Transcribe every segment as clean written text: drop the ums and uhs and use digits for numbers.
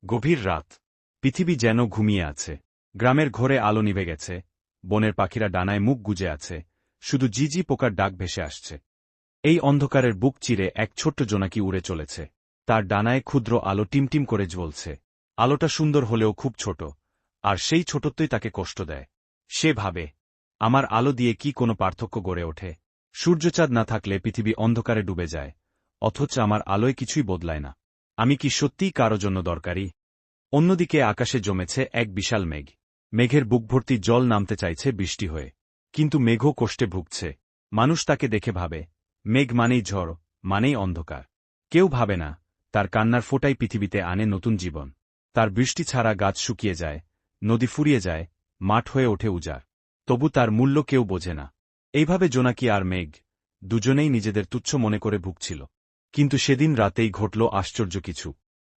গভীর রাত। পৃথিবী যেন ঘুমিয়ে আছে। গ্রামের ঘরে আলো নিভে গেছে, বনের পাখিরা ডানায় মুখ গুজে আছে, শুধু ঝিঝি পোকার ডাক ভেসে আসছে। এই অন্ধকারের বুক চিরে এক ছোট্ট জোনাকি উড়ে চলেছে। তার ডানায় ক্ষুদ্র আলো টিমটিম করে জ্বলছে। আলোটা সুন্দর হলেও খুব ছোট, আর সেই ছোটত্বই তাকে কষ্ট দেয়। সে ভাবে, আমার আলো দিয়ে কি কোনো পার্থক্য গড়ে ওঠে? সূর্যচাঁদ না থাকলে পৃথিবী অন্ধকারে ডুবে যায়, অথচ আমার আলোয় কিছুই বদলায় না। আমি কি সত্যিই কারো জন্য দরকারি? অন্যদিকে আকাশে জমেছে এক বিশাল মেঘ। মেঘের বুক ভর্তি জল নামতে চাইছে বৃষ্টি হয়ে, কিন্তু মেঘও কষ্টে ভুগছে। মানুষ তাকে দেখে ভাবে, মেঘ মানেই ঝড়, মানেই অন্ধকার। কেউ ভাবে না, তার কান্নার ফোঁটাই পৃথিবীতে আনে নতুন জীবন। তার বৃষ্টি ছাড়া গাছ শুকিয়ে যায়, নদী ফুরিয়ে যায়, মাঠ হয়ে ওঠে উজাড়। তবু তার মূল্য কেউ বোঝে না। এইভাবে জোনাকি আর মেঘ দুজনেই নিজেদের তুচ্ছ মনে করে ভুগছিল। কিন্তু সেদিন রাতেই ঘটল আশ্চর্য কিছু।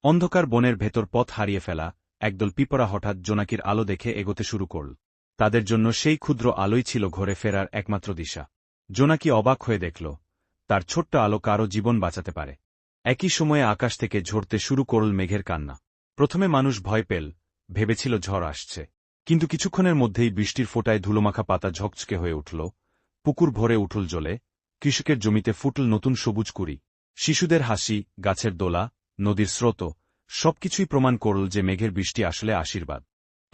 অন্ধকার বনের ভেতর পথ হারিয়ে ফেলা একদল পিঁপড়া হঠাৎ জোনাকির আলো দেখে এগোতে শুরু করল। তাদের জন্য সেই ক্ষুদ্র আলোই ছিল ঘরে ফেরার একমাত্র দিশা। জোনাকি অবাক হয়ে দেখল, তার ছোট্ট আলো কারও জীবন বাঁচাতে পারে। একই সময়ে আকাশ থেকে ঝরতে শুরু করল মেঘের কান্না। প্রথমে মানুষ ভয় পেল, ভেবেছিল ঝড় আসছে। কিন্তু কিছুক্ষণের মধ্যেই বৃষ্টির ফোঁটায় ধুলোমাখা পাতা ঝকঝকে হয়ে উঠল, পুকুর ভরে উঠল জলে, কৃষকের জমিতে ফুটল নতুন সবুজ কুঁড়ি। শিশুদের হাসি, গাছের দোলা, নদীর স্রোত, সবকিছুই প্রমাণ করল যে মেঘের বৃষ্টি আসলে আশীর্বাদ।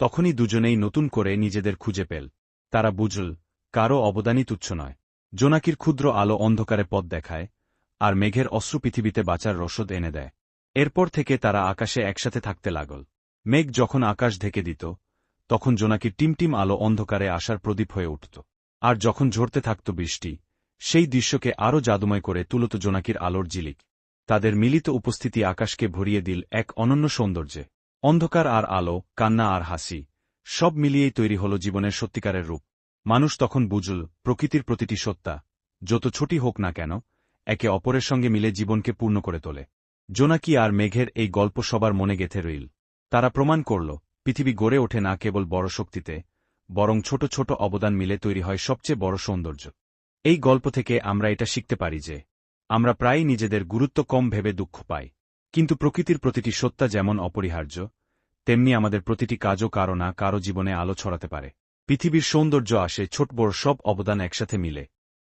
তখনই দুজনেই নতুন করে নিজেদের খুঁজে পেল। তারা বুঝল, কারও অবদানই তুচ্ছ নয়। জোনাকির ক্ষুদ্র আলো অন্ধকারে পথ দেখায়, আর মেঘের অশ্রু পৃথিবীতে বাঁচার রসদ এনে দেয়। এরপর থেকে তারা আকাশে একসাথে থাকতে লাগল। মেঘ যখন আকাশ ঢেকে দিত, তখন জোনাকির টিমটিম আলো অন্ধকারে আসার প্রদীপ হয়ে উঠত। আর যখন ঝরতে থাকত বৃষ্টি, সেই দৃশ্যকে আরও জাদুময় করে তুলত জোনাকির আলোর ঝিলিক। তাদের মিলিত উপস্থিতি আকাশকে ভরিয়ে দিল এক অনন্য সৌন্দর্যে। অন্ধকার আর আলো, কান্না আর হাসি, সব মিলিয়েই তৈরি হল জীবনের সত্যিকারের রূপ। মানুষ তখন বুঝল, প্রকৃতির প্রতিটি সত্তা, যত ছোটই হোক না কেন, একে অপরের সঙ্গে মিলে জীবনকে পূর্ণ করে তোলে। জোনাকি আর মেঘের এই গল্প সবার মনে গেঁথে রইল। তারা প্রমাণ করল, পৃথিবী গড়ে ওঠে না কেবল বড় শক্তিতে, বরং ছোট ছোট অবদান মিলে তৈরি হয় সবচেয়ে বড় সৌন্দর্য। এই গল্প থেকে আমরা এটা শিখতে পারি যে, আমরা প্রায়ই নিজেদের গুরুত্ব কম ভেবে দুঃখ পাই। কিন্তু প্রকৃতির প্রতিটি সত্তা যেমন অপরিহার্য, তেমনি আমাদের প্রতিটি কাজও কারো না কারো জীবনে আলো ছড়াতে পারে। পৃথিবীর সৌন্দর্য আসে ছোট বড় সব অবদান একসাথে মিলে।